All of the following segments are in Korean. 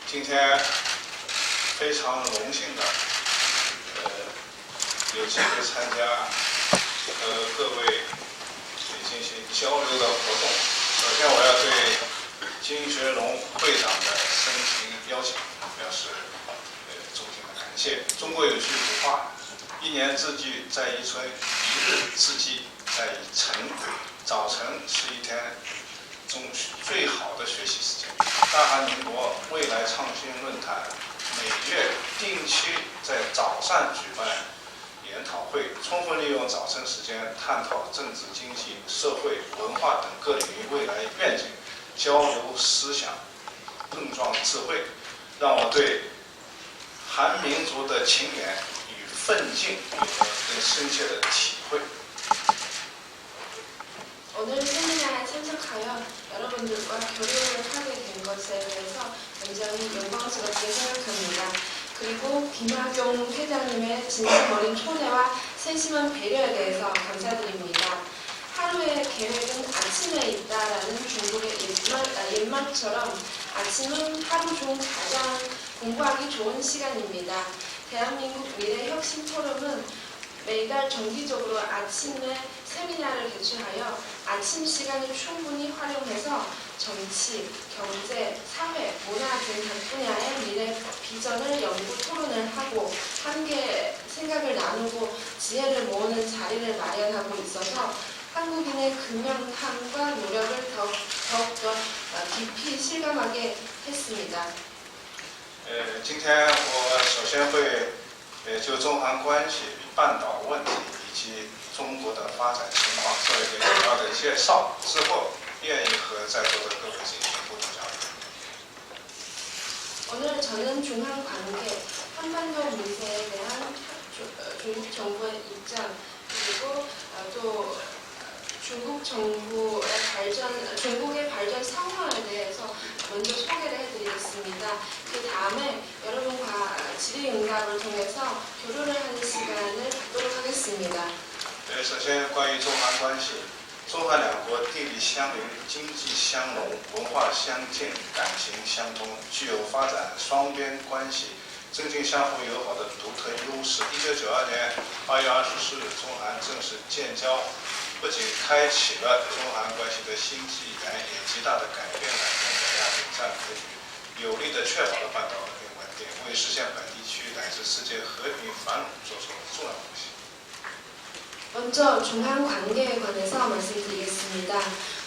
今天非常荣幸的有机会参加各位进行交流的活动。首先，我要对金学龙会长的深情邀请表示衷心的感谢。中国有句古话：“一年之计在于春，一日之计在于晨。”早晨是一天中最好的学习时间。大韩民国未来创新论坛每月定期在早上举办研讨会，充分利用早晨时间探讨政治、经济、社会、文化等各领域未来愿景，交流思想，碰撞智慧，让我对韩民族的情缘与奋进有了更深切的体会。 오늘 세미나에 참석하여 여러분들과 교류를 하게 된 것에 대해서 굉장히 영광스럽게 생각합니다. 그리고 김학용 회장님의 진심 어린 초대와 세심한 배려에 대해서 감사드립니다. 하루의 계획은 아침에 있다라는 중국의 옛말처럼 아침은 하루 중 가장 공부하기 좋은 시간입니다. 대한민국 미래혁신 포럼은 매달 정기적으로 아침에 세미나를 개최하여 아침 시간을 충분히 활용해서 정치, 경제, 사회, 문화 등 각 분야의 미래 비전을 연구 토론을 하고 함께 생각을 나누고 지혜를 모으는 자리를 마련하고 있어서 한국인의 근면함과 노력을 더욱더 깊이 실감하게 했습니다. 今天我首先会就中韩关系、半岛问题以及中国的发展情况做一个主要的介绍，之后愿意和在座的各位进行互动交流。 오늘 저는 중한 관계, 한반도 문제에 대한 중국 정부의 입장 그리고 또 중국 정부의 중국의 발전 상황에 대해서 먼저 소개를 해드리겠습니다. 그 다음에 여러분과 질의응답을 통해서 교류를 하는 시간을 갖도록 하겠습니다. 首先，关于中韩关系，中韩两国地理相邻、经济相融、文化相近、感情相通，具有发展双边关系、增进相互友好的独特优势。1992年2月24日，中韩正式建交。 不仅开启了中韩关系的新纪元，也极大地改变了东北亚冷战格局，有力地确保了半岛和平稳定，为实现本地区乃至世界和平繁荣做出了重要贡献。 먼저 중한 관계에 관해서 말씀드리겠습니다.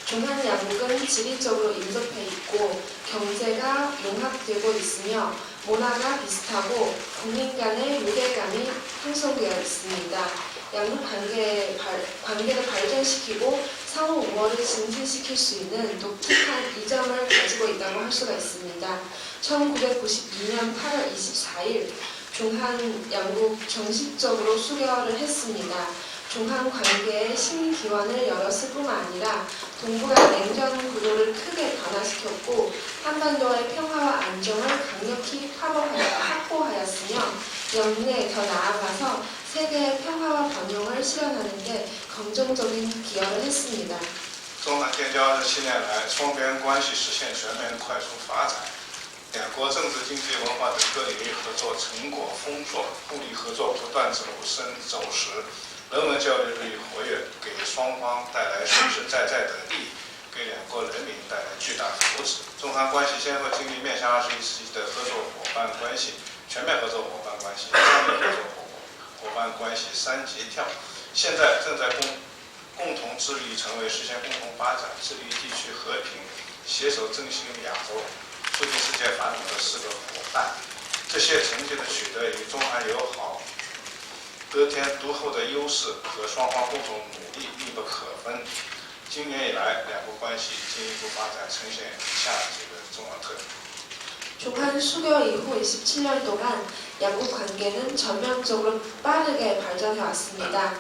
중한 양국은 지리적으로 인접해 있고 경제가 융합되고 있으며 문화가 비슷하고 국민 간의 유대감이 형성되어 있습니다. 양국 관계를 발전시키고 상호 우호를 증진시킬 수 있는 독특한 이점을 가지고 있다고 할 수가 있습니다. 1992년 8월 24일 중한 양국 정식적으로 수교를 했습니다. 중한 관계의 신기원을 열었을 뿐만 아니라 동북아 냉전 구도를 크게 변화시켰고 한반도의 평화와 안정을 강력히 확보하였으며 연내 더 나아가서 세계의 평화와 번영을 실현하는 데 긍정적인 기여를 했습니다. 中韩建交27年来，双边关系实现全面快速发展，两国政治、经济、文化等各领域合作成果丰硕，互利合作不断走深走实。 人文交流日益活跃，给双方带来实实在在的利益，给两国人民带来巨大福祉。中韩关系先后经历面向21世纪的合作伙伴关系、全面合作伙伴关系、战略合作伙伴关系3级跳，现在正在共同致力成为实现共同发展、致力地区和平、携手振兴亚洲、促进世界繁荣的4个伙伴。这些成绩的取得与中韩友好 得天独厚的优势和双方共同努力密不可分。今年以来，两国关系进一步发展，呈现以下几个重要特点。 중한 수교 이후 27년 동안 양국 관계는 전면적으로 빠르게 발전해 왔습니다.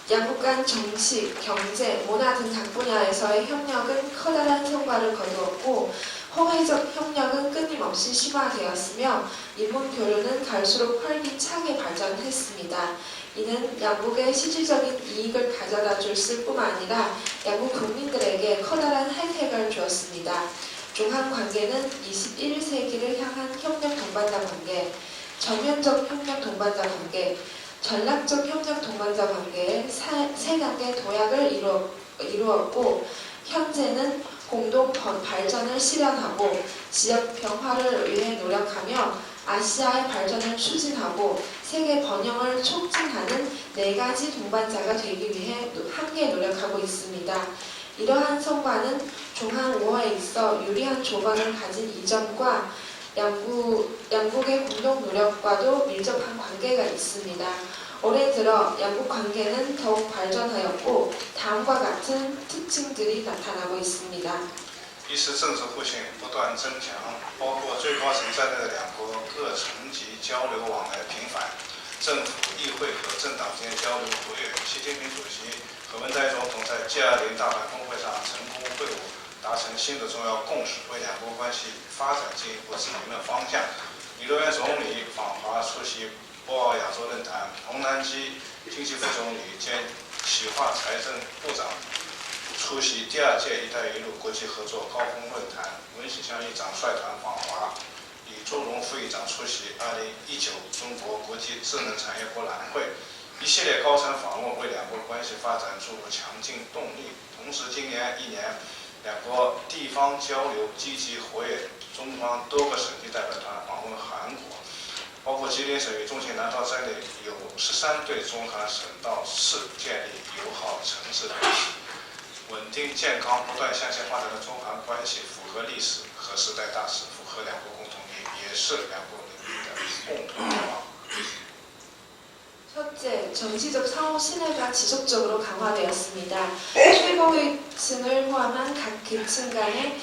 양국 간 정치, 경제, 문화 등 각 분야에서의 협력은 커다란 성과를 거두었고 호혜적 협력은 끊임없이 심화되었으며 인문 교류는 갈수록 활기차게 발전했습니다. 이는 양국의 실질적인 이익을 가져다 줬을 뿐만 아니라 양국 국민들에게 커다란 혜택을 주었습니다. 중한 관계는 21세기를 향한 협력 동반자 관계, 전면적 협력 동반자 관계, 전략적 협력 동반자 관계의 세 단계 도약을 이루었고 현재는 공동 발전을 실현하고 지역 평화를 위해 노력하며 아시아의 발전을 추진하고 세계 번영을 촉진하는 네 가지 동반자가 되기 위해 함께 노력하고 있습니다. 이러한 성과는 중한 우호에 있어 유리한 조건을 가진 이점과 양국의 공동 노력과도 밀접한 관계가 있습니다. 올해 들어 양국 관계는 더욱 발전하였고 다음과 같은 특징들이 나타나고 있습니다.一是政治互信不断增强，包括最高层在内的两国各层级交流往来频繁，政府、议会和政党间交流活跃。习近平主席和文在寅总统在 G20 大办峰会上成功会晤，达成新的重要共识，为两国关系发展进一步指明了方向。李洛渊总理访华出席博鳌亚洲论坛，洪南基经济副总理兼企划财政部长出席第二届“一带一路”国际合作高峰论坛，文喜强议长率团访华，李作荣副议长出席2019中国国际智能产业博览会，一系列高层访问为两国关系发展注入强劲动力。同时，今年1年，两国地方交流积极活跃，中方多个省级代表团访问韩国，包括吉林省与重庆南道在内，有13对中韩省道市建立友好城市关系。稳定、健康、不断向前发展的中韩关系符合历史和时代大势，符合两国共同利益，也是两国人民的共同愿望。 첫째, 정치적 상호 신뢰가 지속적으로 강화되었습니다. 최고위층을 포함한 각 계층 간의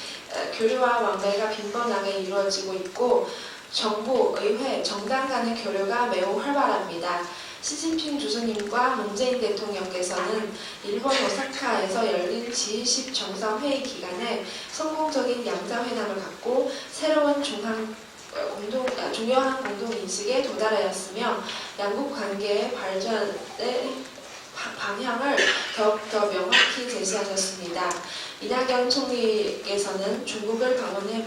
교류와往来가 빈번하게 이루어지고 있고 정부, 의회, 정당 간의 교류가 매우 활발합니다. 시진핑 주석님과 문재인 대통령께서는 일본 오사카에서 열린 G20 정상회의 기간에 성공적인 양자회담을 갖고 새로운 중요한 공동인식에 도달하였으며 양국 관계의 발전의 방향을 더욱더 명확히 제시하셨습니다. 이낙연 총리께서는 중국을 방문해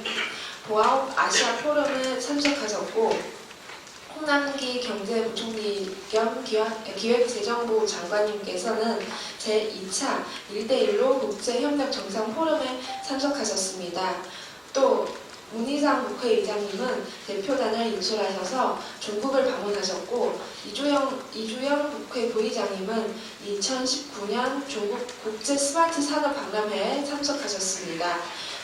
보아웃 아시아 포럼에 참석하셨고 홍남기 경제부총리 겸 기획재정부 장관님께서는 제2차 1대1로 국제협력 정상 포럼에 참석하셨습니다. 또 문희상 국회의장님은 대표단을 인솔하셔서 중국을 방문하셨고 이주영 국회 부의장님은 2019년 중국 국제 스마트 산업 박람회에 참석하셨습니다.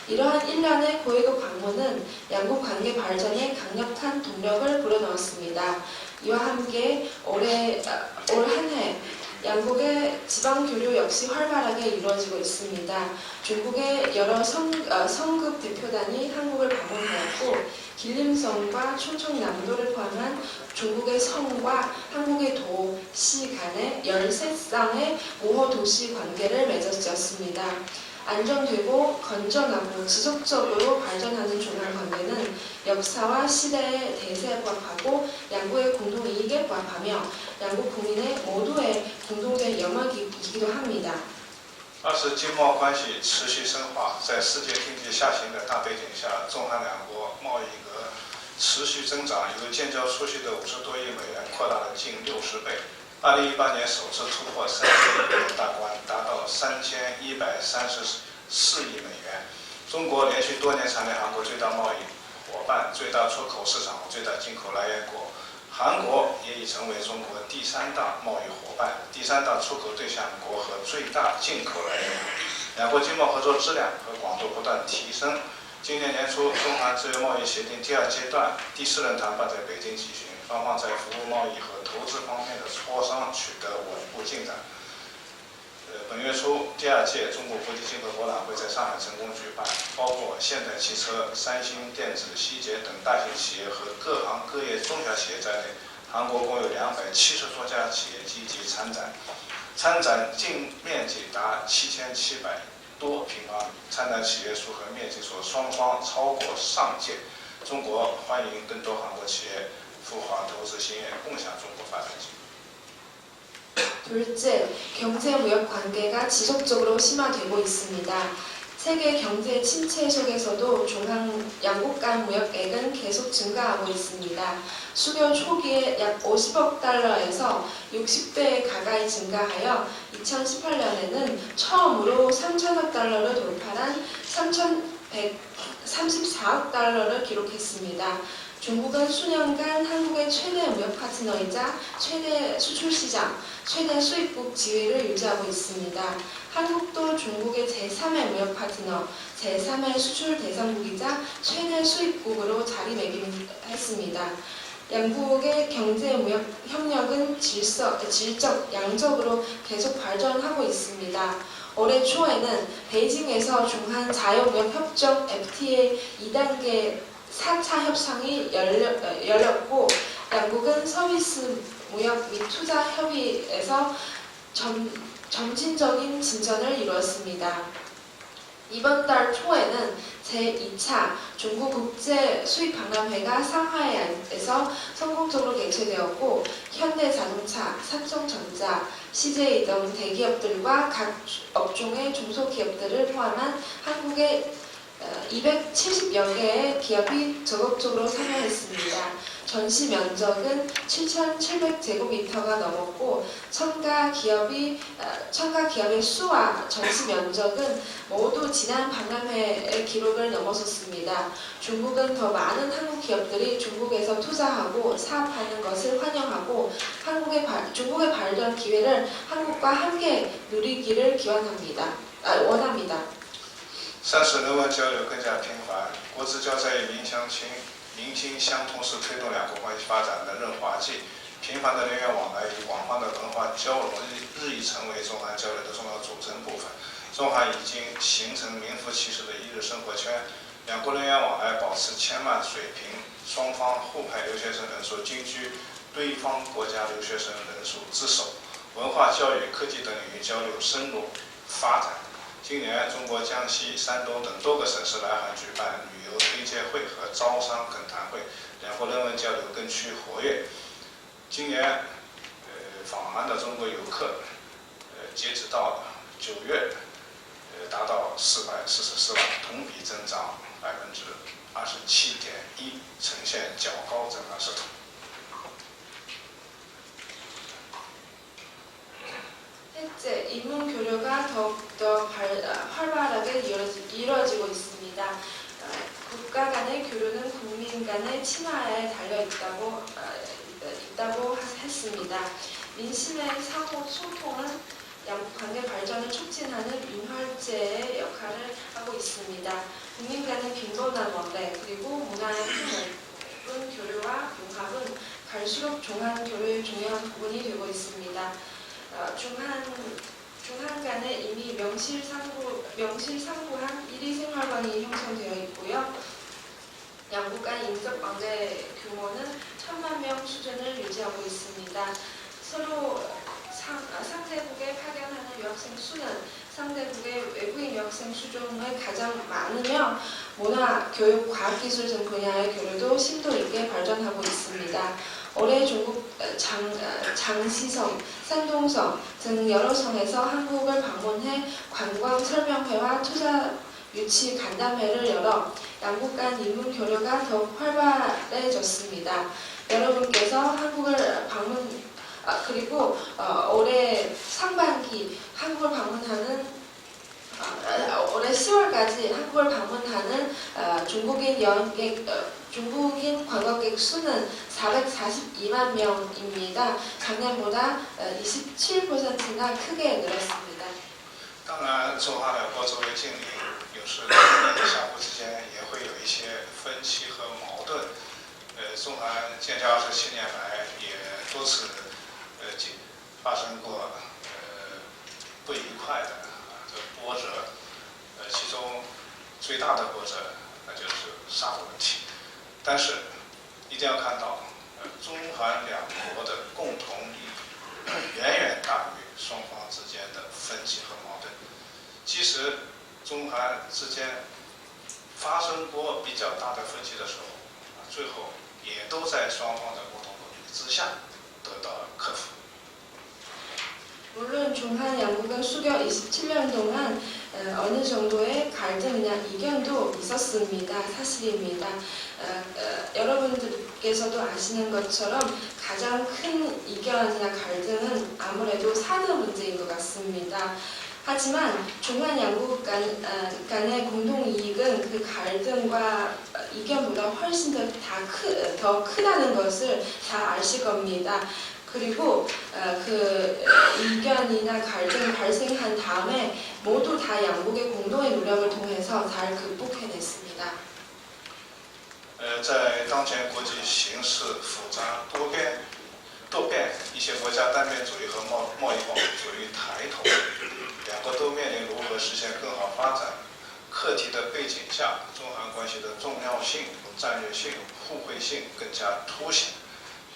이러한 일련의 고위급 방문은 양국 관계 발전에 강력한 동력을 불어넣었습니다. 이와 함께 올 한 해 양국의 지방 교류 역시 활발하게 이루어지고 있습니다. 중국의 여러 성급 대표단이 한국을 방문하였고 길림성과 춘천남도를 포함한 중국의 성과 한국의 도, 시 간의 13쌍의 모호 도시 관계를 맺어졌습니다. 안정되고 건전하고 지속적으로 발전하는 중한 관계는 역사와 시대의 대세에 부합하고 양국의 공동이익에 부합하며 양국 국민의 모두의 공동된 영역이기도 합니다. 二是经贸关系持续深化，在世界经济下行的大背景下，中韩两国贸易额持续增长，由建交初期的50多亿美元扩大了近60倍。2018年首次突破3亿美元大关，达到3134亿美元。中国连续多年蝉联韩国最大贸易伙伴、最大出口市场、最大进口来源国。韩国也已成为中国第3大贸易伙伴、第3大出口对象国和最大进口来源国。两国经贸合作质量和广度不断提升。今年年初，中韩自由贸易协定第2阶段第4轮谈判在北京举行，双方在服务贸易和投资方面的磋商取得稳步进展。本月初，第2届中国国际进口博览会在上海成功举办，包括现代汽车、三星电子、希捷等大型企业和各行各业中小企业在内，韩国共有270多家企业积极参展，参展净面积达7700多平方米，参展企业数和面积所双方超过上届。中国欢迎更多韩国企业赴华投资兴业，共享中国发展机遇。 둘째, 경제 무역 관계가 지속적으로 심화되고 있습니다. 세계 경제 침체 속에서도 양국 간 무역액은 계속 증가하고 있습니다. 수교 초기에 약 50억 달러에서 60배 가까이 증가하여 2018년에는 처음으로 3천억 달러를 돌파한 3,134억 달러를 기록했습니다. 중국은 수년간 한국의 최대 무역 파트너이자 최대 수출 시장, 최대 수입국 지위를 유지하고 있습니다. 한국도 중국의 제3의 무역 파트너, 제3의 수출 대상국이자 최대 수입국으로 자리매김했습니다. 양국의 경제 무역 협력은 질적, 양적으로 계속 발전하고 있습니다. 올해 초에는 베이징에서 중한 자유무역협정 FTA 2단계 4차 협상이 열렸고 양국은 서비스 무역 및 투자 협의에서 점진적인 진전을 이루었습니다. 이번 달 초에는 제2차 중국 국제 수입 박람회가 상하이에서 성공적으로 개최되었고 현대자동차, 삼성전자, CJ 등 대기업들과 각 업종의 중소기업들을 포함한 한국의 270여 개의 기업이 적극적으로 참여했습니다. 전시 면적은 7,700제곱미터가 넘었고 첨가 기업의 수와 전시 면적은 모두 지난 박람회의 기록을 넘어섰습니다. 중국은 더 많은 한국 기업들이 중국에서 투자하고 사업하는 것을 환영하고 중국의 발전 기회를 한국과 함께 누리기를 원합니다.三是人文交流更加频繁，国之交在于民心相通是推动两国关系发展的润滑剂。频繁的人员往来与广泛的文化交融日益成为中韩交流的重要组成部分。中韩已经形成名副其实的一日生活圈，两国人员往来保持千万水平，双方互派留学生人数均居对方国家留学生人数之首，文化、教育、科技等领域交流深入发展。今年，中国江西、山东等多个省市来韩举办旅游推介会和招商恳谈会，两国人文交流更趋活跃。今年，访韩的中国游客，截止到9月，达到444万，同比增长27.1%，呈现较高增长势头。 셋째, 인문 교류가 더욱더 활발하게 이루어지고 있습니다. 국가 간의 교류는 국민 간의 친화에 달려 있다고 했습니다. 민심의 상호 소통은 양국 관계 발전을 촉진하는 윤활제의 역할을 하고 있습니다. 국민 간의 빈번한 원래 그리고 문화의 넓은 교류와 융합은 갈수록 중한 교류의 중요한 부분이 되고 있습니다. 중한 간에 이미 명실상부한 1위 생활관이 형성되어 있고요. 양국 간 인적 관계 규모는 1,000만 명 수준을 유지하고 있습니다. 서로 상대국에 파견하는 유학생 수는 상대국의 외국인 유학생 수 중에 가장 많으며 문화, 교육, 과학기술 등 분야의 교류도 심도 있게 발전하고 있습니다. 올해 중국 장시성, 산동성 등 여러 성에서 한국을 방문해 관광 설명회와 투자 유치 간담회를 열어 양국 간 인문 교류가 더욱 활발해졌습니다. 여러분께서 한국을 그리고 올해 상반기 한국을 방문하는 올해 10월까지 한국을 방문하는 중국인 관광객 수는 442만 명입니다. 작년보다 27%나 크게 늘었습니다. 当然，中韩两国作为近邻，有时相互之间也会有一些分歧和矛盾。中韩建交27年来也多次发生过不愉快的波折，其中最大的波折那就是沙特问题。但是一定要看到，中韩两国的共同利益远远大于双方之间的分歧和矛盾。即使中韩之间发生过比较大的分歧的时候，最后也都在双方的共同努力之下得到了克服。 물론 중한 양국은 수교 27년 동안 어느 정도의 갈등이나 이견도 있었습니다. 사실입니다. 여러분들께서도 아시는 것처럼 가장 큰 이견이나 갈등은 아무래도 사드 문제인 것 같습니다. 하지만 중한 양국 간의 공동 이익은 그 갈등과 이견보다 훨씬 더 크다는 것을 잘 아실 겁니다. 그리고 그 이견이나 갈등이 발생한 다음에 모두 다 양국의 공동의 노력을 통해서 잘 극복해냈습니다. 在当前国际形势复杂多变，一些国家单边主义和贸易保护主义抬头，两国都面临如何实现更好发展课题的背景下，中韩关系的重要性、战略性、互惠性更加凸显。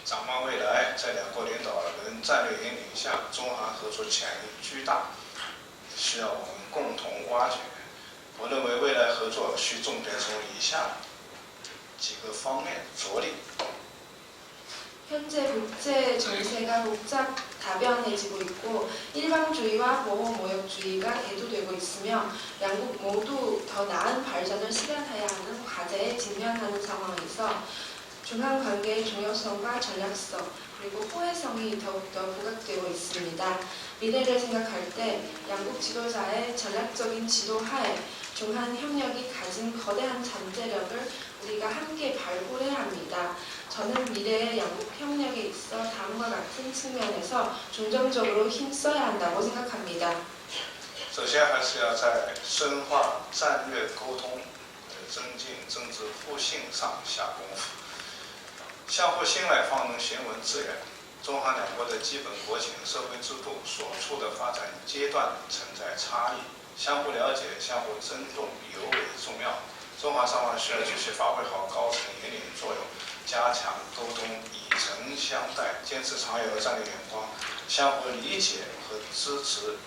展望未来，在两国领导人战略引领下，中韩合作潜力巨大，需要我们共同挖掘。我认为未来合作需重点从以下几个方面着力。 현재 국제 정세가 복잡다변해지고 있고 일방주의와 보호무역주의가 대두되고 있으며 양국 모두 더 나은 발전을 실현해야 하는 과제에 직면하는 상황에서 중한 관계의 중요성과 전략성 그리고 호혜성이 더욱더 부각되고 있습니다. 미래를 생각할 때 양국 지도자의 전략적인 지도하에 중한 협력이 가진 거대한 잠재력을 우리가 함께 발굴해야 합니다. 저는 미래의 양국 협력에 있어 다음과 같은 측면에서 중점적으로 힘써야 한다고 생각합니다. 首先还是要在深化战略沟通、增进政治互信上下功夫。相互信赖方能行稳致远。中韩两国的基本国情、社会制度所处的发展阶段存在差异，相互了解、相互尊重尤为重要。中华双方需要继续发挥好高层引领作用，加强沟通，以诚相待，坚持长远的战略眼光，相互理解和支持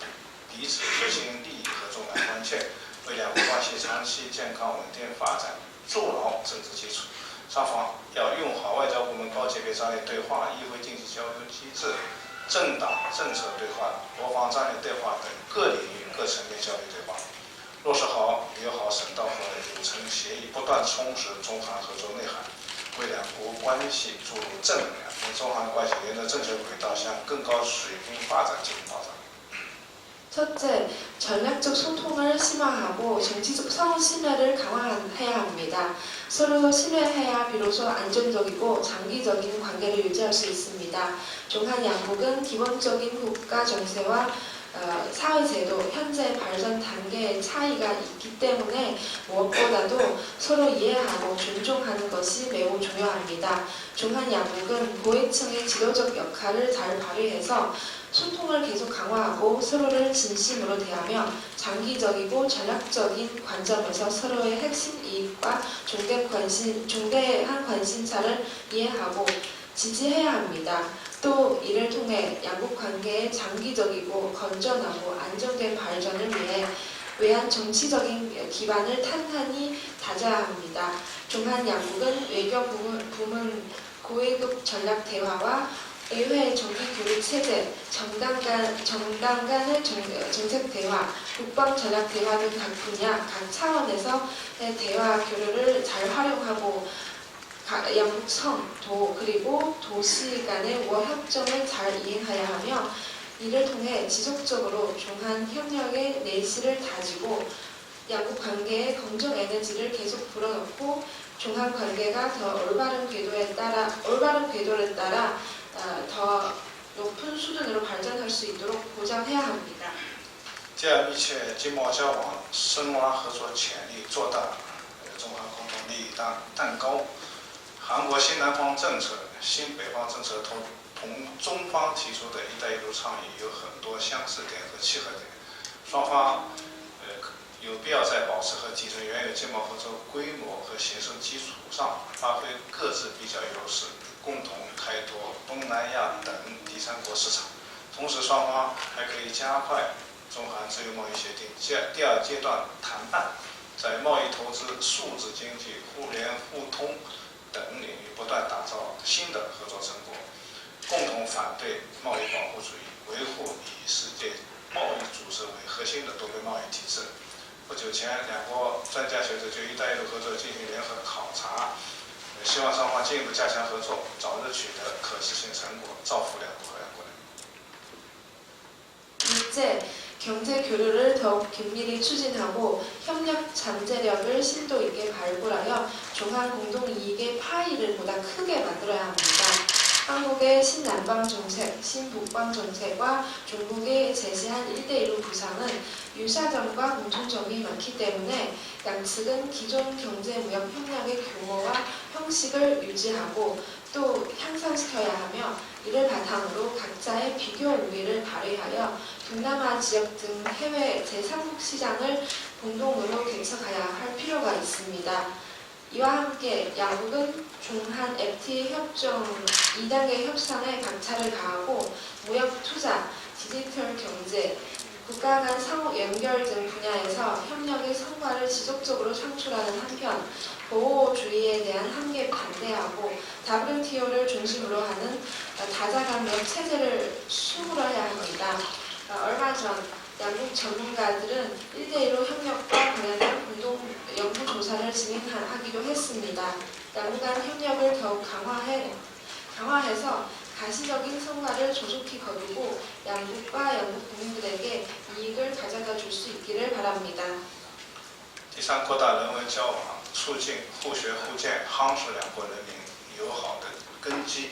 彼此核心利益和重大关切，为两国关系长期健康稳定发展筑牢政治基础。双方要用好外交部门高级别战略对话、议会经济交流机制、政党政策对话、国防战略对话等各领域各层面交流对话，落实好友好省道和友城协议，不断充实中韩合作内涵，为两国关系注入正能量，令中韩关系沿着正确轨道向更高水平发展进行发展。 첫째, 전략적 소통을 심화하고 정치적 신뢰를 강화해야 합니다. 서로 신뢰해야 비로소 안정적이고 장기적인 관계를 유지할 수 있습니다. 중한 양국은 기본적인 국가 정세와 사회제도, 현재 발전 단계의 차이가 있기 때문에 무엇보다도 서로 이해하고 존중하는 것이 매우 중요합니다. 중한 양국은 고위층의 지도적 역할을 잘 발휘해서 소통을 계속 강화하고 서로를 진심으로 대하며 장기적이고 전략적인 관점에서 서로의 핵심 이익과 중대한 관심사를 이해하고 지지해야 합니다. 또 이를 통해 양국 관계의 장기적이고 건전하고 안정된 발전을 위한 정치적인 기반을 탄탄히 다져야 합니다. 중한 양국은 외교 부문 고위급 전략 대화와 의회 정기 교류 체제, 정당 간의 정책 대화, 국방 전략 대화 등 각 분야, 각 차원에서의 대화 교류를 잘 활용하고 양국 성, 도, 그리고 도시 간의 우호 협정을 잘 이행해야 하며 이를 통해 지속적으로 중한 협력의 내실을 다지고 양국 관계에 긍정 에너지를 계속 불어넣고 중한 관계가 더 올바른 궤도를 따라 더 높은 수준으로 발전할 수 있도록 보장해야 합니다. 第二，密切经贸交往，深挖合作潜力，做大中韩共同利益蛋糕。韩国新南方政策、新北方政策同中方提出的一带一路倡议有很多相似点和契合点，双方有必要在保持和提升原有经贸合作规模和形式基础上，发挥各自比较优势，共同开拓东南亚等第三国市场。同时，双方还可以加快中韩自由贸易协定第二阶段谈判，在贸易投资、数字经济、互联互通等领域不断打造新的合作成果，共同反对贸易保护主义，维护以世界贸易组织为核心的多边贸易体制。不久前，两国专家学者就“一带一路”合作进行联合考察，希望双方进一步加强合作，早日取得可实现成果，造福两国和两国人民。 둘째, 경제 교류를 더욱 긴밀히 추진하고 협력 잠재력을 심도 있게 발굴하여 종한 공동 이익의 파이를 보다 크게 만들어야 합니다. 한국의 신남방 정책, 신북방 정책과 중국이 제시한 1대1로 구상은 유사점과 공통점이 많기 때문에 양측은 기존 경제무역 협력의 규모와 형식을 유지하고 또 향상시켜야 하며 이를 바탕으로 각자의 비교 우위를 발휘하여 동남아 지역 등 해외 제3국 시장을 공동으로 개척해야 할 필요가 있습니다. 이와 함께 양국은 중한 FTA 협정 2단계 협상에 박차를 가하고 무역 투자, 디지털 경제, 국가 간 상호 연결 등 분야에서 협력의 성과를 지속적으로 창출하는 한편 보호주의에 대한 한계 반대하고 WTO를 중심으로 하는 다자간섭 체제를 수물어야 합니다. 얼마 전 양국 전문가들은 1대1로 협력과 관련한 공동 연구조사를 진행하기도 했습니다. 양국 간 협력을 더욱 강화해서 가시적인 성과를 조속히 거두고 양국과 양국 국민들에게 이익을 가져다 줄 수 있기를 바랍니다. 第三，扩大人文交往，促进互学互鉴，夯实两国人民友好的根基。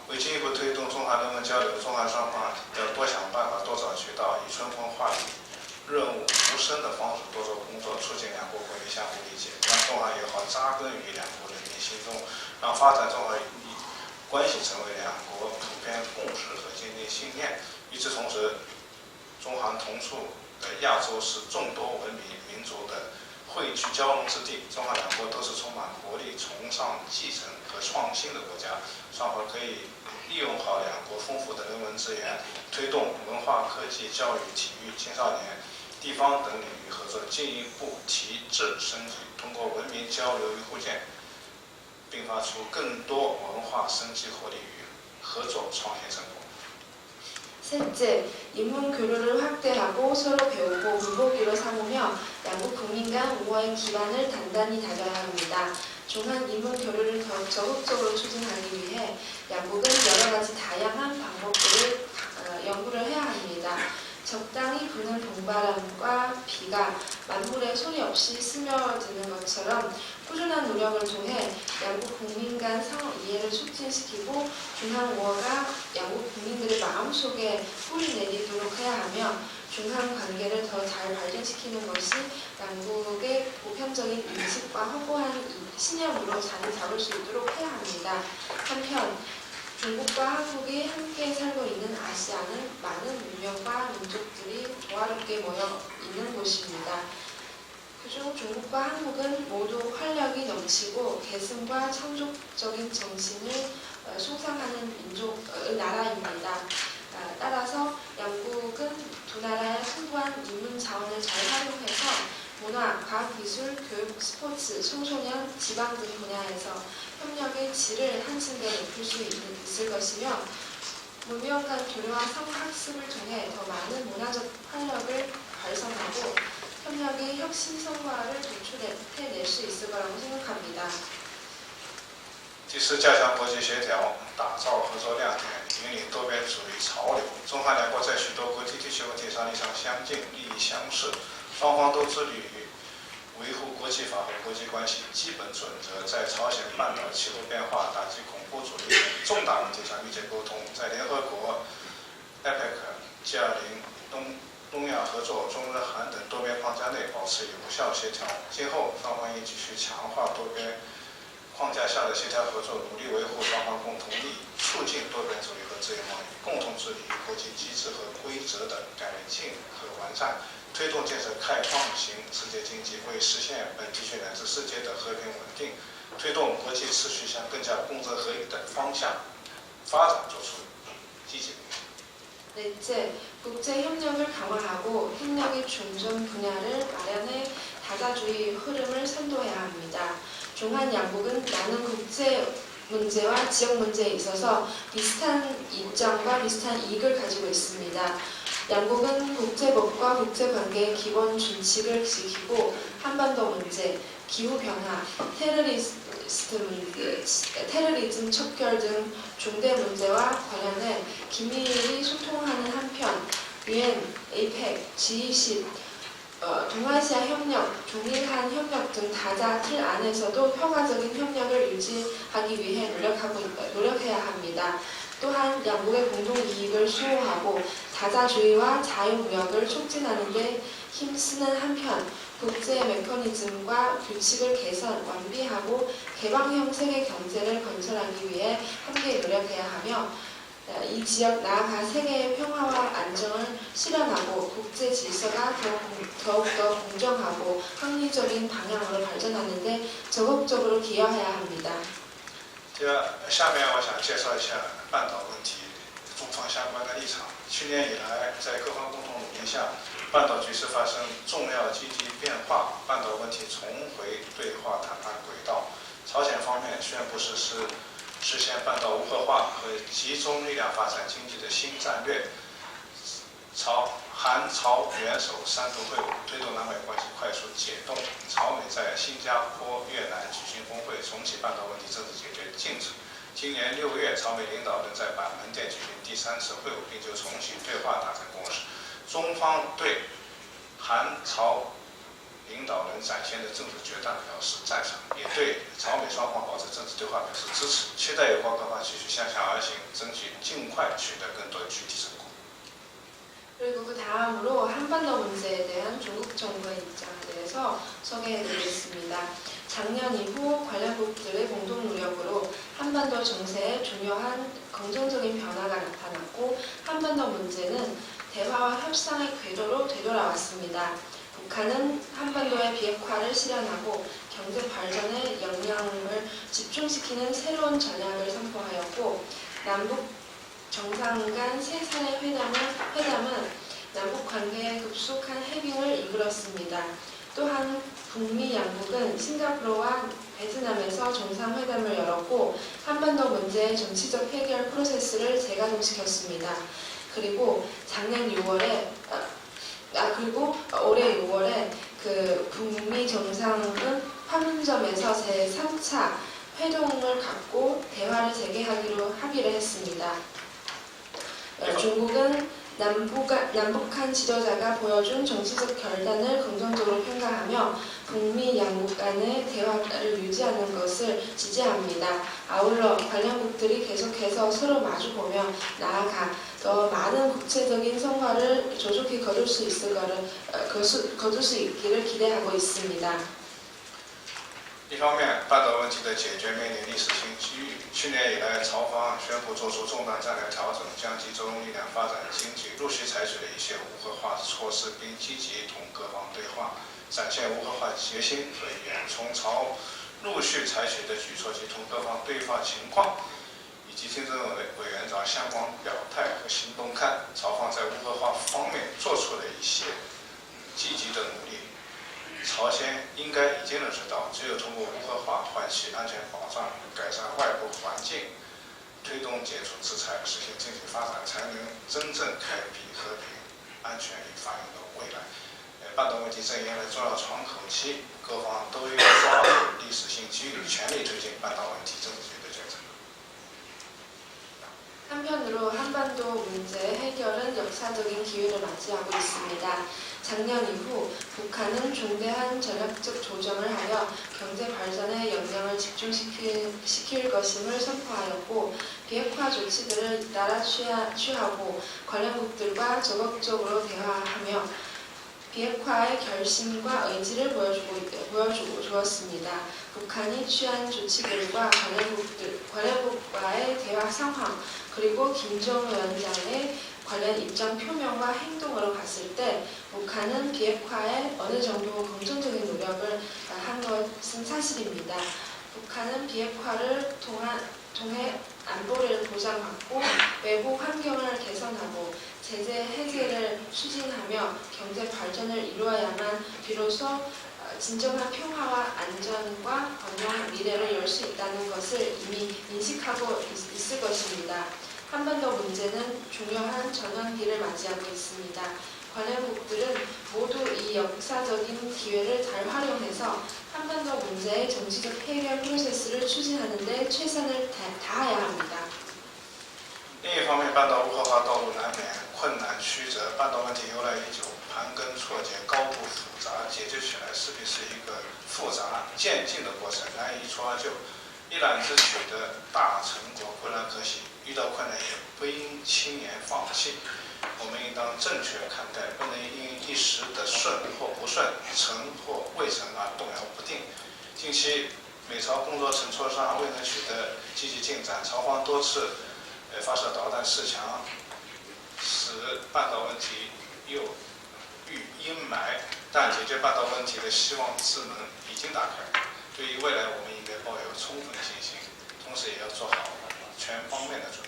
为进一步推动中韩人文交流，中韩双方要多想办法，多找渠道，以春风化雨、润物无声的方式多做工作，促进两国国民相互理解，让中韩友好扎根于两国人民心中，让发展中韩关系成为两国普遍共识和坚定信念。与此同时，中韩同处的亚洲是众多文明民族的汇聚交融之地，中韩两国都是充满活力、崇尚继承和创新的国家，双方可以利用好两国丰富的人文资源，推动文化、科技、教育、体育、青少年、地方等领域合作进一步提质升级，通过文明交流与互鉴，并发出更多文化生机活力与合作创新成果。 셋째, 인문 교류를 확대하고 서로 배우고 물보기로 삼으며 양국 국민 간 우호의 기반을 단단히 다져야 합니다. 중한 인문 교류를 더욱 적극적으로 추진하기 위해 양국은 여러 가지 다양한 방법들을 연구를 해야 합니다. 적당히 부는 동바람과 비가 만물의 소리 없이 스며드는 것처럼 꾸준한 노력을 통해 양국 국민 간 상호 이해를 촉진시키고 중한 우호가 양국 국민들의 마음속에 뿌리 내리도록 해야 하며 중한 관계를 더 잘 발전시키는 것이 양국의 보편적인 인식과 확고한 신념으로 자리 잡을 수 있도록 해야 합니다. 한편 중국과 한국이 함께 살고 있는 아시아는 많은 문명과 민족들이 조화롭게 모여 있는 곳입니다. 그중 중국과 한국은 모두 활력이 넘치고 개성과 창조적인 정신을 숭상하는 나라입니다. 따라서 양국은 두 나라의 풍부한 인문 자원을 잘 활용해서 문화, 과학기술, 교육, 스포츠, 청소년, 지방 등 분야에서 협력의 질을 한층더 높일 수 있을 것이며 문명 간 교류와 성학습을 통해 더 많은 문화적 활력을 발산하고 협력의 혁신 성과를 도출해낼 수 있을 거라고 생각합니다. 第四，加强国际协调，打造合作亮点，引领多边主义潮流。中韩两国在许多国际地区问题上立场相近，利益相似，双方都致力于维护国际法和国际关系基本准则，在朝鲜半岛气候变化、打击恐怖主义等重大问题上密切沟通，在联合国、APEC、G20、东亚合作、中日韩等多边框架内保持有效协调。今后双方应继续强化多边框架下的协调合作，努力维护双方共同利益，促进多边主义和自由贸易，共同致力于国际机制和规则的改进和完善，推动建设开放型世界经济，为实现本地区乃至世界的和平稳定，推动国际秩序向更加公正合理的方向发展做出积极贡献。 넷째, 국제협력을 강화하고 협력의 중점 분야를 마련해 다자주의 흐름을 선도해야 합니다. 중한 양국은 많은 국제 문제와 지역 문제에 있어서 비슷한 입장과 비슷한 이익을 가지고 있습니다. 양국은 국제법과 국제관계의 기본 준칙을 지키고 한반도 문제, 기후변화, 테러리즘 척결 등 중대 문제와 관련해 긴밀히 소통하는 한편 유엔, 에이펙, G20, 동아시아 협력, 중일한 협력 등 다자 틀 안에서도 평화적인 협력을 유지하기 위해 노력해야 합니다. 또한 양국의 공동 이익을 수호하고 다자주의와 자유무역을 촉진하는 데 힘쓰는 한편 국제 메커니즘과 규칙을 개선, 완비하고 개방형 세계 경제를 건설하기 위해 함께 노력해야 하며 이 지역 나아가 세계의 평화와 안정을 실현하고 국제 질서가 더욱더 공정하고 합리적인 방향으로 발전하는 데 적극적으로 기여해야 합니다. 下面我想介绍一下半岛问题中方相关的立场。去年以来，在各方共同努力下，半岛局势发生重要积极变化，半岛问题重回对话谈判轨道。朝鲜方面宣布实现半岛无核化和集中力量发展经济的新战略。韩朝元首3度会晤，推动南北关系快速解冻。朝美在新加坡、越南举行峰会，重启半岛问题政治解决进程。今年6月，朝美领导人在板门店举行第3次会晤，并就重启对话达成共识。中方对韩朝领导人展现的政治决断表示赞赏，也对朝美双方保持政治对话表示支持，期待有关各方继续向下而行，争取尽快取得更多具体成果。 그리고 그 다음으로 한반도 문제에 대한 중국 정부의 입장에 대해서 소개해드리겠습니다. 작년 이후 관련국들의 공동 노력으로 한반도 정세에 중요한 긍정적인 변화가 나타났고 한반도 문제는 대화와 협상의 궤도로 되돌아왔습니다. 북한은 한반도의 비핵화를 실현하고 경제 발전에 역량을 집중시키는 새로운 전략을 선포하였고 남북 정상 간 세 차례 회담은 남북 관계의 급속한 해빙을 이끌었습니다. 또한 북미 양국은 싱가포르와 베트남에서 정상회담을 열었고 한반도 문제의 정치적 해결 프로세스를 재가동시켰습니다. 그리고 올해 6월에 그 북미 정상은 판문점에서 제3차 회동을 갖고 대화를 재개하기로 합의를 했습니다. 중국은 남북한 지도자가 보여준 정치적 결단을 긍정적으로 평가하며 북미 양국 간의 대화를 유지하는 것을 지지합니다. 아울러 관련국들이 계속해서 서로 마주보며 나아가 더 많은 국제적인 성과를 조속히 거둘 수 있기를 기대하고 있습니다. 一方面，半岛问题的解决面临历史性机遇。去年以来，朝方宣布做出重大战略调整，将集中力量发展经济，陆续采取了一些无核化措施，并积极同各方对话，展现无核化决心和意愿。从朝陆续采取的举措及同各方对话情况，以及听证委员长相关表态和行动看，朝方在无核化方面做出了一些积极的努力。 朝鲜应该已经认识到，只有通过无核化换取安全保障、改善外部环境、推动解除制裁、实现经济发展，才能真正开辟和平、安全与繁荣的未来。半岛问题正迎来重要窗口期，各方都要抓住历史性机遇，全力推进半岛问题政治解决进程。 한편으로 한반도 문제 해결은 역사적인 기회를 맞이하고 있습니다. 작년 이후 북한은 중대한 전략적 조정을 하여 경제 발전에 역량을 집중시킬 것임을 선포하였고 비핵화 조치들을 잇따라 취하고 관련국들과 적극적으로 대화하며 비핵화의 결심과 의지를 보여주고 주었습니다. 북한이 취한 조치들과 관련국과의 대화 상황 그리고 김정은 위원장의 관련 입장 표명과 행동으로 봤을 때 북한은 비핵화에 어느 정도 긍정적인 노력을 한 것은 사실입니다. 북한은 비핵화를 통해 안보를 보장받고 외부 환경을 개선하고 제재 해제를 추진하며 경제 발전을 이루어야만 비로소 진정한 평화와 안전과 건강한 미래를 열 수 있다는 것을 이미 인식하고 있을 것입니다. 한반도 문제는 중요한 전환기를 맞이하고 있습니다. 관련국들은 모두 이 역사적인 기회를 잘 활용해서 한반도 문제의 정치적 해결 프로세스를 추진하는 데 최선을 다해야 합니다. 另一方面，半岛无核化道路难免困难曲折，半岛问题由来已久，盘根错节，高度复杂，解决起来势必是一个复杂渐进的过程，难以一蹴而就。一揽子取得大成果固然可喜，遇到困难也不应轻言放弃。我们应当正确看待，不能因一时的顺或不顺、成或未成而动摇不定。近期美朝工作乘磋商未能取得积极进展，朝方多次发射导弹示强，使半岛问题又遇阴霾。但解决半岛问题的希望之门已经打开。对于未来，我们应该抱有充分信心，同时也要做好全方面的准备。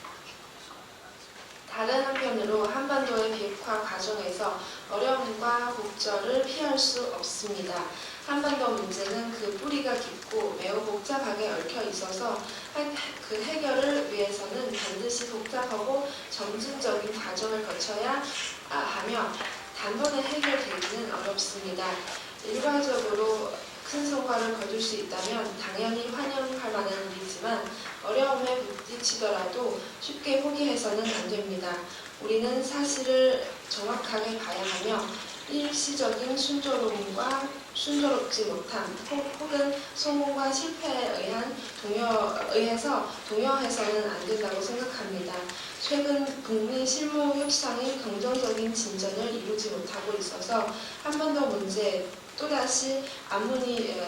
다른 한편으로 한반도의 비핵화 과정에서 어려움과 곡절을 피할 수 없습니다. 한반도 문제는 그 뿌리가 깊고 매우 복잡하게 얽혀 있어서 그 해결을 위해서는 반드시 복잡하고 점진적인 과정을 거쳐야 하며 단번에 해결되기는 어렵습니다. 일괄적으로 큰 성과를 거둘 수 있다면 당연히 환영할 만한 일이지만 어려움에 부딪히더라도 쉽게 포기해서는 안 됩니다. 우리는 사실을 정확하게 봐야 하며 일시적인 순조롭지 못함 혹은 성공과 실패에 의해서 동요해서는 안 된다고 생각합니다. 최근 북미 실무 협상이 긍정적인 진전을 이루지 못하고 있어서 한반도 문제 또다시 안문이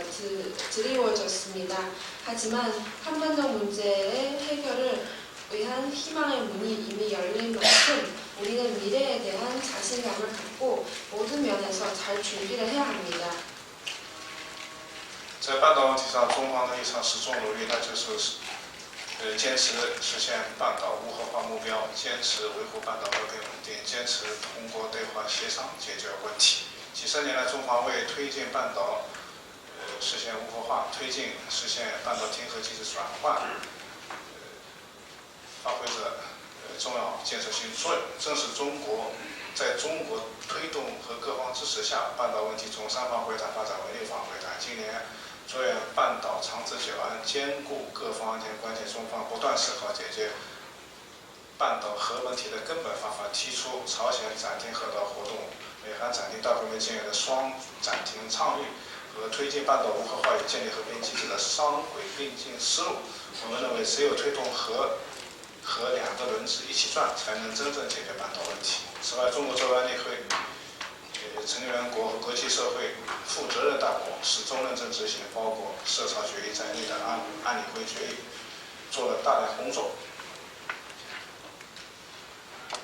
드리워졌습니다. 하지만 한반도 문제의 해결을 위한 희망의 문이 이미 열린 만큼 우리는 미래에 대한 자신감을 갖고 모든 면에서 잘 준비를 해야 합니다. 在半岛问题上，中方的立场始终如一，那就是坚持实现半岛无核化目标，坚持维护半岛和平稳定，坚持通过对话协商解决问题。几十年来，中方为推进半岛实现无核化，推进实现半岛停核机制转换，发挥着重要建设性作用。正是在中国推动和各方支持下，半岛问题从3方会谈发展为6方会谈。今年着眼半岛长治久安，兼顾各方安全关切，中方不断思考解决半岛核问题的根本方法，提出朝鲜暂停核岛活动、美韩暂停大规模建设的双暂停倡议和推进半岛无核化与建立和平机制的双轨并进思路。我们认为，只有推动核两个轮子一起转，才能真正解决半岛问题。此外，中国作为安理会成员国和国际社会负责任大国，始终认真执行包括涉朝决议在内的安理会决议，做了大量工作。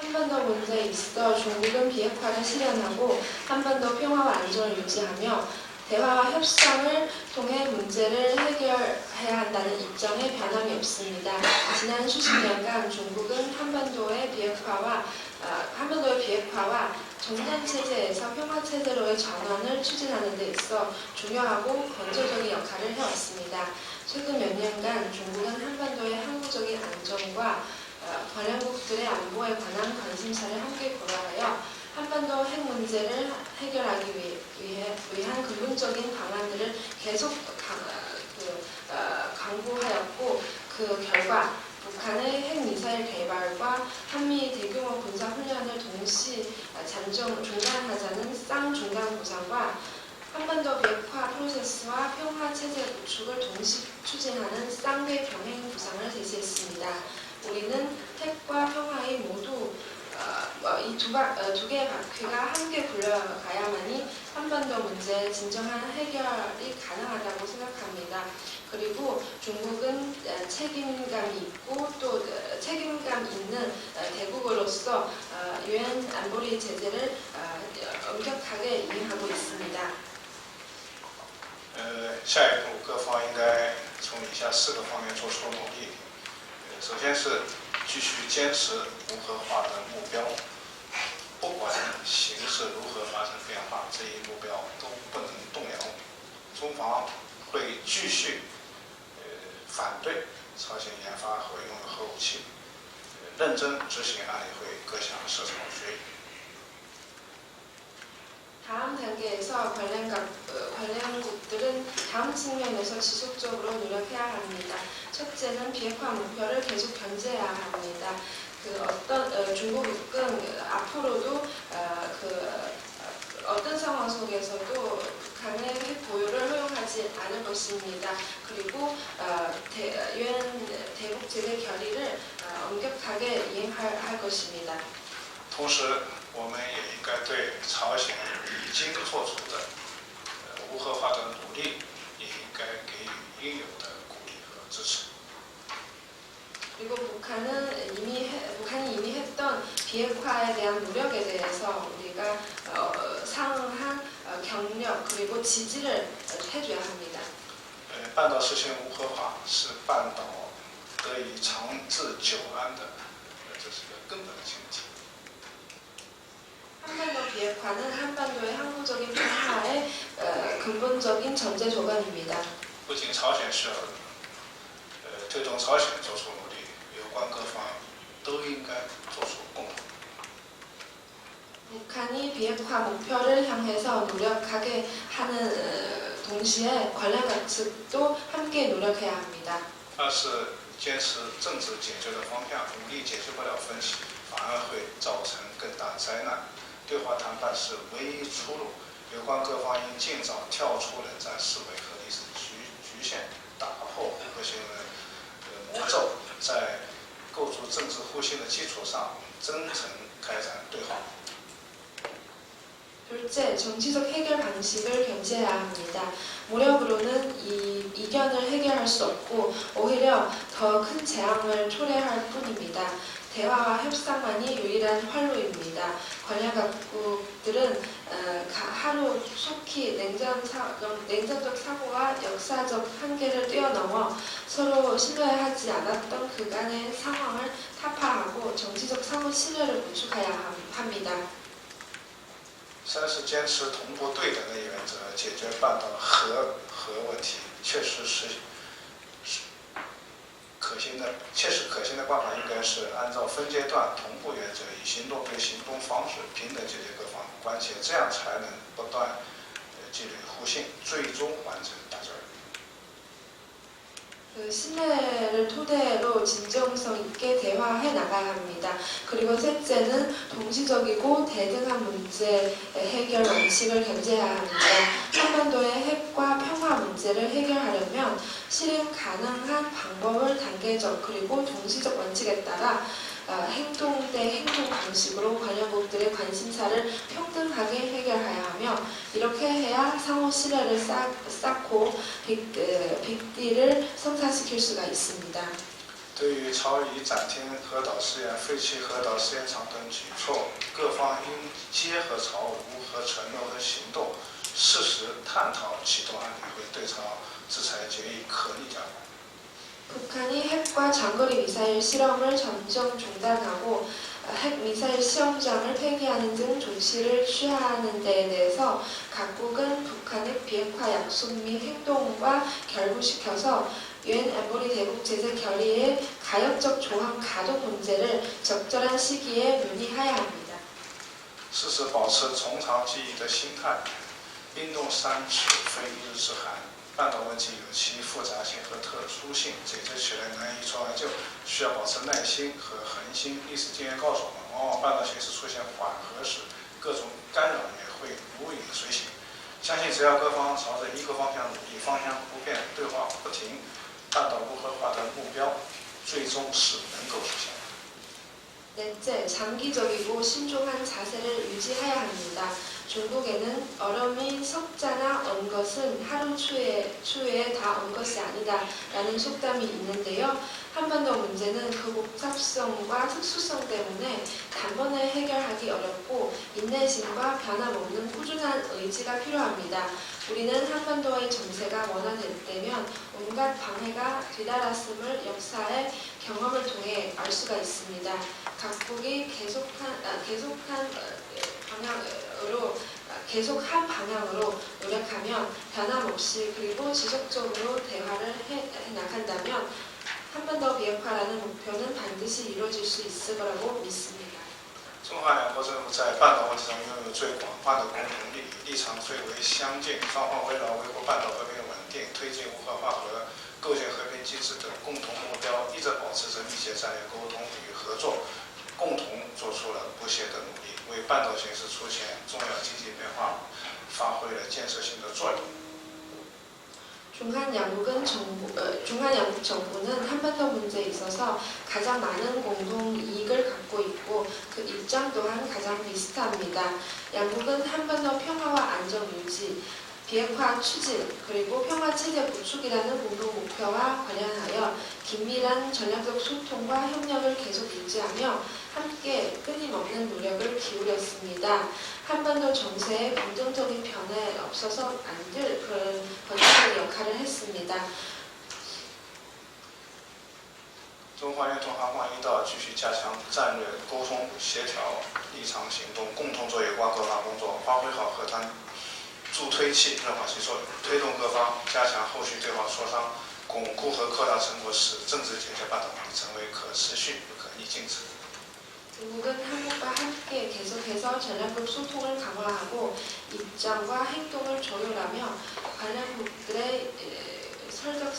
한반도 문제에 있어 중국은 비핵화를 실현하고 한반도 평화와 안정을 유지하며 대화와 협상을 통해 문제를 해결해야 한다는 입장에 변함이 없습니다. 지난 수십 년간 중국은 한반도의 비핵화와 정전체제에서 평화체제로의 전환을 추진하는 데 있어 중요하고 건조적인 역할을 해왔습니다. 최근 몇 년간 중국은 한반도의 항구적인 안정과 관련국들의 안보에 관한 관심사를 함께 고려하여 한반도 핵 문제를 해결하기 위한 근본적인 방안들을 계속 강구하였고 그 결과 북한의 핵미사일 개발과 한미 대규모 군사 훈련을 동시 중단하자는 쌍중간 보상과 한반도 비핵화 프로세스와 평화 체제 구축을 동시 추진하는 쌍배 병행 구상을 제시했습니다. 우리는 핵과 평화의 모두 이 두 개의 바퀴가 함께 굴러가야만이 한반도 문제의 진정한 해결이 가능하다고 생각합니다. 그리고 중국은 책임감이 있고 또 책임감 있는 대국으로서 유엔 안보리 제재를 엄격하게 이행하고 있습니다. 下一步，各方应该从以下4个方面做出努力。首先是继续坚持无核化的目标，不管形势如何发生变化，这一目标都不能动摇。中方会继续反对朝鲜研发和拥有核武器，认真执行安理会各项设场决议。 다음 단계에서 관련국들은 다음 측면에서 지속적으로 노력해야 합니다. 첫째는 비핵화 목표를 계속 견제해야 합니다. 중국은 앞으로도 어떤 상황 속에서도 북한의 핵 보유를 허용하지 않을 것입니다. 그리고 유엔 대북 제재 결의를 엄격하게 이행할 것입니다. 同时，我们也应该对朝鲜已经做出的无核化的努力，也应该给予应有的鼓励和支持。 그리고 북한이 이미 했던 비핵화에 대한 노력에 대해서 우리가 상응한 격려 그리고 지지를 해줘야 합니다. 半岛实现无核化是半岛得以长治久安的这是一个根本的前提。 한반도 비핵화는 한반도의 항구적인 평화의 근본적인 전제 조건입니다. 不仅朝鲜需要推动朝鲜做出努力，有关各方都应该做出共同。 북한이 비핵화 목표를 향해서 노력하게 하는 동시에 관련 각 측도 함께 노력해야 합니다. 二是坚持政治解决的方向，武力解决不了分歧，反而会造成更大灾难。对话谈判是唯一出路，有关各方应尽早跳出冷战思维和历史局限，打破和谐的魔咒，在构筑政治互信的基础上，真诚开展对话。 둘째, 정치적 해결 방식을 견제해야 합니다. 무력으로는 이견을 해결할 수 없고 오히려 더 큰 재앙을 초래할 뿐입니다. 대화와 협상만이 유일한 활로입니다. 관련 각국들은 하루 속히 냉전적 사고와 역사적 한계를 뛰어넘어 서로 신뢰하지 않았던 그간의 상황을 타파하고 정치적相互 신뢰를 구축해야 합니다. 三是坚持同步对等的原则，解决半岛核问题，切实可行的办法应该是按照分阶段同步原则，以行动对行动方式平等解决各方关切，这样才能不断积累互信，最终完成大결。 신뢰를 토대로 진정성 있게 대화해 나가야 합니다. 그리고 셋째는 동시적이고 대등한 문제 해결 원칙을 견제해야 합니다. 한반도의 핵과 평화 문제를 해결하려면 실행 가능한 방법을 단계적 그리고 동시적 원칙에 따라 행동 대 행동 방식으로 관련국들의 관심사를 평등하게 해결해야 하며 이렇게 해야 상호 신뢰를 쌓고 빅딜을 성사시킬 수가 있습니다. 对于朝以暂停核导试验、废弃核导试验场等举措，各方应结合朝无核承诺和行动，适时探讨启动安理会对朝制裁决议可逆加快。 북한이 핵과 장거리 미사일 실험을 점점 중단하고 핵 미사일 시험장을 폐기하는 등 조치를 취하는 데에 대해서 각국은 북한의 비핵화 약속 및 행동과 결부시켜서 유엔 안보리 대북 제재 결의의 가역적 조항 가동 문제를 적절한 시기에 논의해야 합니다. 时时保持从长计议的心态，冰冻三尺非一日之寒。 半岛问题有其复杂性和特殊性，解决起来难以一蹴而就，需要保持耐心和恒心。历史经验告诉我们，往往半岛形势出现缓和时，各种干扰也会如影随形。相信只要各方朝着一个方向努力，方向不变，对话不停，半岛无核化的目标最终是能够实现的。 넷째, 장기적이고 신중한 자세를 유지해야 합니다. 중국에는 얼음이 석자나 언 것은 하루 추위에 다 온 것이 아니다 라는 속담이 있는데요. 한반도 문제는 그 복잡성과 특수성 때문에 단번에 해결하기 어렵고 인내심과 변함없는 꾸준한 의지가 필요합니다. 우리는 한반도의 정세가 원활되면 온갖 방해가 뒤따랐음을 역사의 경험을 통해 알 수가 있습니다. 각국이 계속한 방향으로 노력하면 변함없이 그리고 지속적으로 대화를 해 나간다면 한반도 비핵화라는 목표는 반드시 이루어질 수 있을 거라고 믿습니다. 中华两国政府在半岛问题上拥有最广泛的共同利益，立场最为相近，双方围绕维护半岛和平稳定、推进无核化和构建和平机制等共同目标，一直保持着密切战略沟通与合作，共同做出了不懈的努力，为半岛形势出现重要经济变化发挥了建设性的作用。 중한양국 정부는 한반도 문제에 있어서 가장 많은 공동 이익을 갖고 있고 그 입장 또한 가장 비슷합니다. 양국은 한반도 평화와 안정 유지, 비핵화 추진, 그리고 평화 체제 구축이라는 공동 목표와 관련하여 긴밀한 전략적 소통과 협력을 계속 유지하며 함께 끊임없는 노력을 기울였습니다. 한반도 정세에 긍정적인 변화에 없어서 안 될 그런 번쩍의 역할을 했습니다. 中华人民共和国一道继续加强战略沟通协调、立场行动，共同做有关各方工作，发挥好和谈助推器润滑剂作用，推动各方加强后续对话磋商，巩固和扩大成果，使政治解决半岛问题成为可持续、不可逆进程。 중국은 한국과 함께 계속해서 전략적 소통을 강화하고 입장과 행동을 조율하며 관련국들의 설계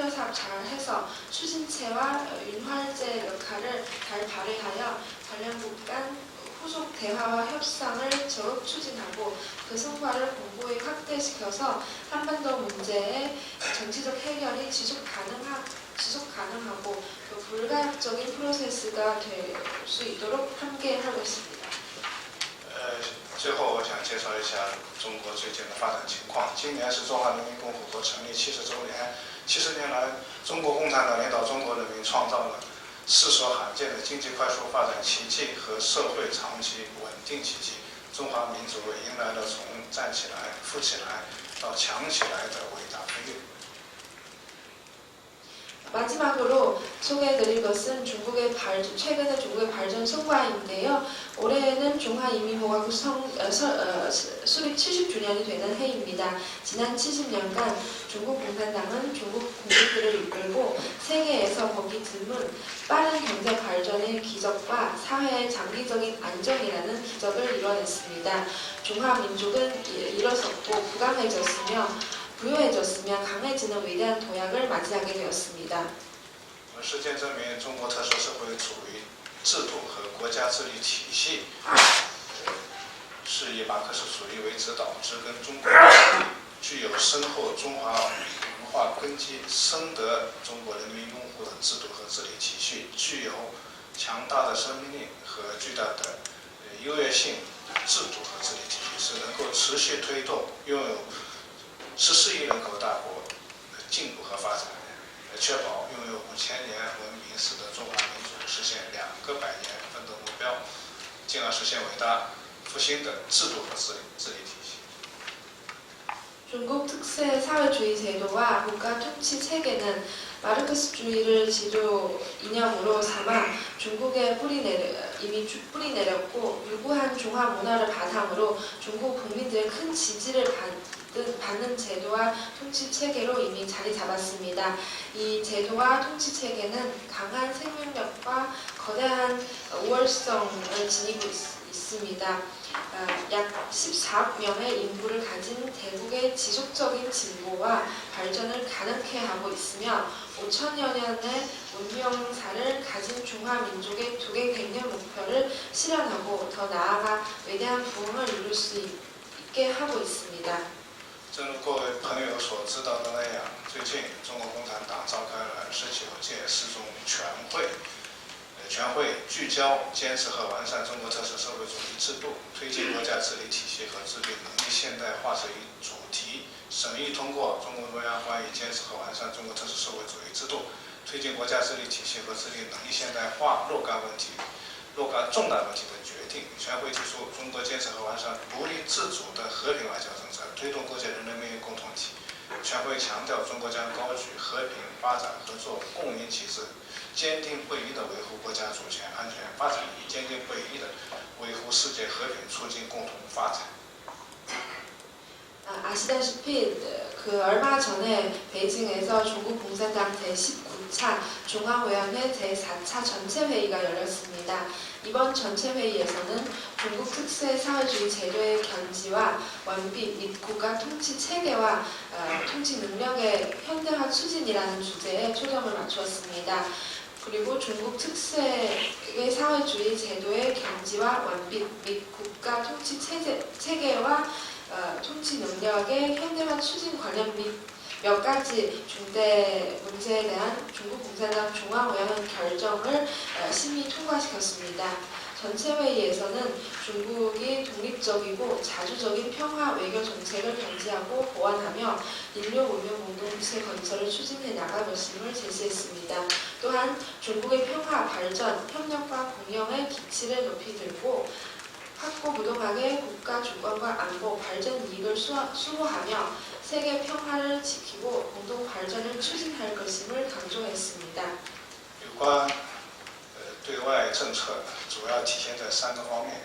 사업 잘 해서 추진체와 윤활제 역할을 잘 발휘하여 관련국 간 후속 대화와 협상을 적극 추진하고 그 성과를 공고히 확대시켜서 한반도 문제의 정치적 해결이 지속 가능하고 그 불가역적인 프로세스가 될 수 있도록 함께하고 있습니다. 最后，我想介绍一下中国最近的发展情况。今年是中华人民共和国成立70周年，70年来，中国共产党领导中国人民创造了世所罕见的经济快速发展奇迹和社会长期稳定奇迹。中华民族迎来了从站起来、富起来到强起来的伟大飞跃。 마지막으로 소개해드릴 것은 최근의 중국의 발전 성과인데요. 올해는 중화인민공화국 수립 70주년이 되는 해입니다. 지난 70년간 중국 공산당은 중국 국민들을 이끌고 세계에서 보기 드문 빠른 경제 발전의 기적과 사회의 장기적인 안정이라는 기적을 이뤄냈습니다. 중화민족은 일어섰고 부유해졌으며 강해지는 위대한 도약을 맞이하게 되었습니다. 实践证明，中国特色社会主义制度和国家治理体系是以马克思主义为指导，植根中国，具有深厚中华文化根基、深得中国人民拥护的制度和治理体系，具有强大的生命力和巨大的优越性制度和治理体系，是能够持续推动拥有14亿人口大国的进步和发展，确保拥有5000年文明史的中华民族实现2个百年奋斗目标，进而实现伟大复兴的制度和治理体系。 중국 특색 사회주의 제도와 국가 통치 체계는 마르크스주의를 지도 이념으로 삼아 중국에 이미 뿌리 내렸고 유구한 중화 문화를 바탕으로 중국 국민들의 큰 지지를 받는 제도와 통치 체계로 이미 자리 잡았습니다. 이 제도와 통치 체계는 강한 생명력과 거대한 우월성을 지니고 있습니다. 약 14억 명의 인구를 가진 대국의 지속적인 진보와 발전을 가능케 하고 있으며 5천여 년의 문명사를 가진 중화민족의 두개 갱년 목표를 실현하고 더 나아가 위대한 부흥을 이룰 수 있게 하고 있습니다. 正如各位朋友所知道的那样，最近中国共产党召开了19届四中全会。全会聚焦坚持和完善中国特色社会主义制度，推进国家治理体系和治理能力现代化这一主题，审议通过中共中央关于坚持和完善中国特色社会主义制度，推进国家治理体系和治理能力现代化若干重大问题的决定。全会提出，中国坚持和完善独立自主的和平外交政策，推动构建人类命运共同体。全会强调，中国将高举和平、发展、合作、共赢旗帜，坚定不移地维护国家主权、安全、发展，坚定不移地维护世界和平，促进共同发展。 아시다시피 그 얼마 전에 베이징에서 중국 공산당 제19차 중앙위원회 제4차 전체회의가 열렸습니다. 이번 전체회의에서는 중국 특수의 사회주의 제도의 견지와 완비 및 국가 통치 체계와 통치 능력의 현대화 추진이라는 주제에 초점을 맞추었습니다. 그리고 중국 특수의 사회주의 제도의 견지와 완비 및 국가 통치 체계와 통치 능력의 현대화 추진 관련 및 몇 가지 중대 문제에 대한 중국 공산당 중앙위원회 결정을 심의 통과시켰습니다. 전체 회의에서는 중국이 독립적이고 자주적인 평화 외교 정책을 견지하고 보완하며 인류 문명 공동체 건설을 추진해 나갈 것임을 제시했습니다. 또한 중국의 평화, 발전, 협력과 공영의 기치를 높이 들고 확고부동하게 국가 주권과 안보, 발전 이익을 수호하며 세계 평화를 지키고 공동 발전을 추진할 것임을 강조했습니다. 有关对外政策主要体现在3个方面。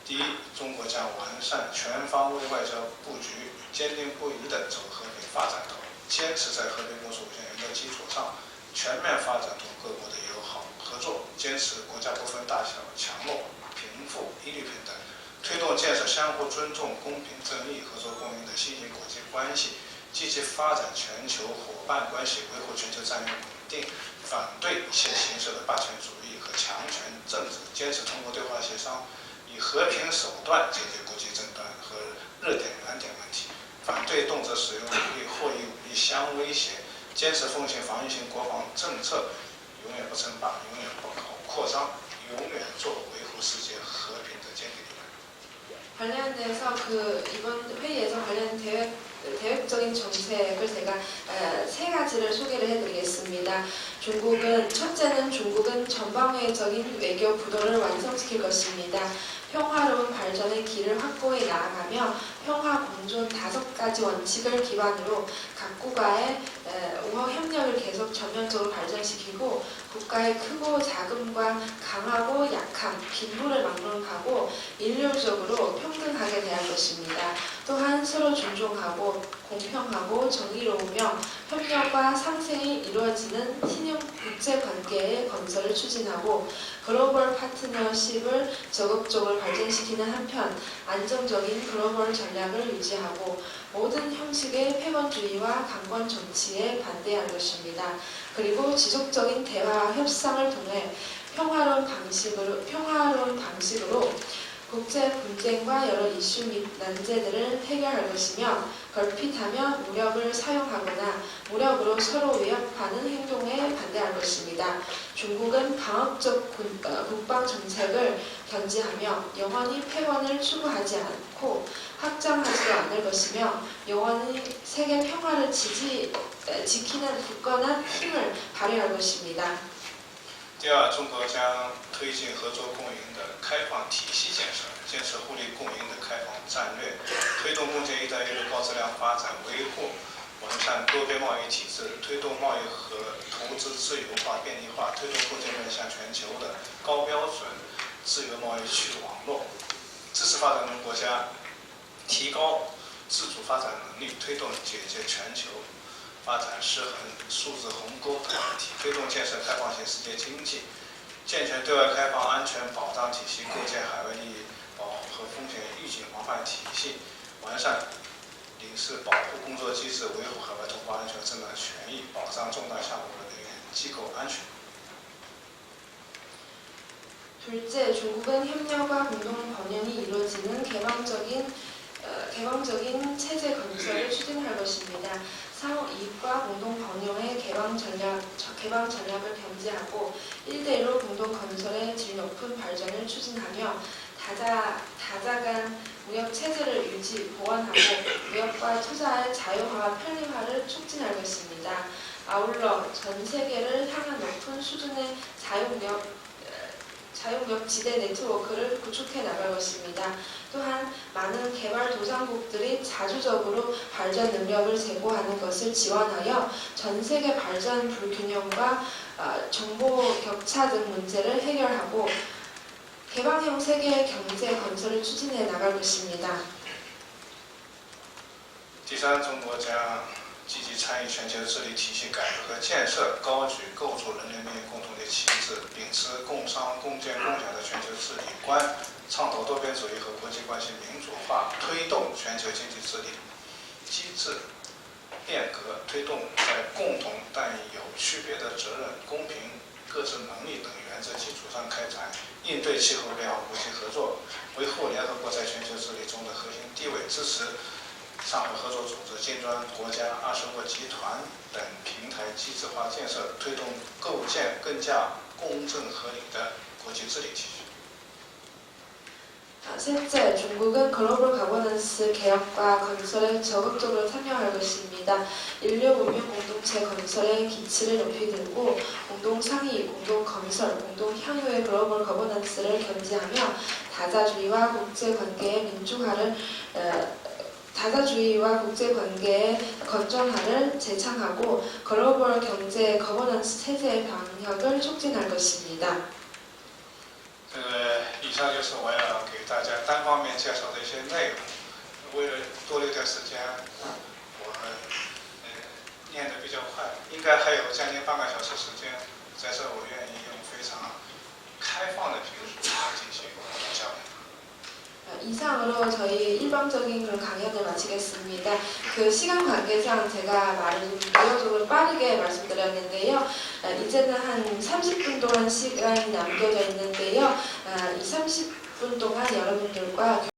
第一，中国将完善全方位外交布局，坚定不移地走和平发展道路，坚持在和平共处五项原则基础上全面发展同各国的友好合作，坚持国家不分大小、强弱、贫富一律平等，推动建设相互尊重、公平正义、合作共赢的新型国际关系，积极发展全球伙伴关系，维护全球战略稳定，反对一切形式的霸权主义和强权政治，坚持通过对话协商，以和平手段解决国际争端和热点难点问题，反对动辄使用武力或以武力相威胁，坚持奉行防御性国防政策，永远不称霸，永远不搞扩张，永远做维护世界和平的坚定力量。 관련돼서 이번 회의에서 관련 대외적인 정책을 제가 3가지를 소개를 해드리겠습니다. 첫째는 중국은 전방위적인 외교 부도를 완성시킬 것입니다. 평화로운 발전의 길을 확보해 나아가며 평화 공존 5가지 원칙을 기반으로 각국과의 우호 협력을 계속 전면적으로 발전시키고 국가의 크고 작음과 강하고 약함, 빈부를 막론하고 일률적으로 평등하게 대할 것입니다. 또한 서로 존중하고 공평하고 정의로우며 협력과 상생이 이루어지는 신형 국제관계의 건설을 추진하고 글로벌 파트너십을 적극적으로 발전시키는 한편 안정적인 글로벌 전략을 유지하고 모든 형식의 패권주의와 강권 정치에 반대할 것입니다. 그리고 지속적인 대화와 협상을 통해 평화로운 방식으로 국제 분쟁과 여러 이슈 및 난제들을 해결할 것이며 걸핏하며 무력을 사용하거나 무력으로 서로 위협하는 행동에 반대할 것입니다. 중국은 방어적 국방 정책을 견지하며 영원히 패권을 추구하지 않고 확장하지도 않을 것이며 영원히 세계 평화를 지키는 굳건한 힘을 발휘할 것입니다. 第二，中国将推进合作共赢的开放体系建设，坚持互利共赢的开放战略，推动共建“一带一路”高质量发展，维护完善多边贸易体制，推动贸易和投资自由化、便利化，推动构建面向全球的高标准自由贸易区网络，支持发展中国家提高自主发展能力，推动解决全球 发展失衡、数字鸿沟等问题，推动建设开放型世界经济，健全对外开放安全保障体系，构建海外利益保护和风险预警防范体系，完善领事保护工作机制，维护海外同胞安全和正当权益，保障重大项目的人员机构安全。 둘째, 중국은 협력과 공동 번영이 이루어지는 개방적인 체제 건설을 추진할 것입니다. 상호 이익과 공동 번영의 개방 전략을 견지하고 1대1로 공동 건설의 질 높은 발전을 추진하며 다자간 무역 체제를 유지, 보완하고 무역과 투자의 자유화와 편리화를 촉진할 것입니다. 아울러 전 세계를 향한 높은 수준의 자유무역 지대 네트워크를 구축해 나갈 것입니다. 또한 많은 개발도상국들이 자주적으로 발전 능력을 제고하는 것을 지원하여 전 세계 발전 불균형과 정보 격차 등 문제를 해결하고 개방형 세계의 경제 건설을 추진해 나갈 것입니다. 第三，中国将积极参与全球治理体系改革和建设，高举构筑人类命运共同体旗帜，秉持共商共建共享的全球治理观，倡导多边主义和国际关系民主化，推动全球经济治理机制变革，推动在共同但有区别的责任、公平、各自能力等原则基础上开展应对气候变化国际合作，维护联合国在全球治理中的核心地位，支持上海合作组织、金砖国家、20国集团等平台机制化建设，推动构建更加公正合理的国际治理体系。 셋째, 중국은 글로벌 가버넌스 개혁과 건설에 적극적으로 참여할 것입니다. 인류 문명 공동체 건설의 기치를 높이 들고 공동 상의, 공동 건설, 공동 향유의 글로벌 거버넌스를 견지하며 다자주의와 국제 관계의 민주화를 다자주의와 국제 관계의 건전화를 재창하고 글로벌 경제 거버넌스 체제의 방향을 촉진할 것입니다. 以上就是我要给大家单方面介绍的一些内容。为了多留点时间，我念得比较快，应该还有将近半个小时时间，在这我愿意用非常开放的形式来进行交流。 이상으로 저희 일방적인 그런 강연을 마치겠습니다. 그 시간 관계상 제가 말을 좀 비교적으로 빠르게 말씀드렸는데요. 이제는 한 30분 동안 시간이 남겨져 있는데요. 이 30분 동안 여러분들과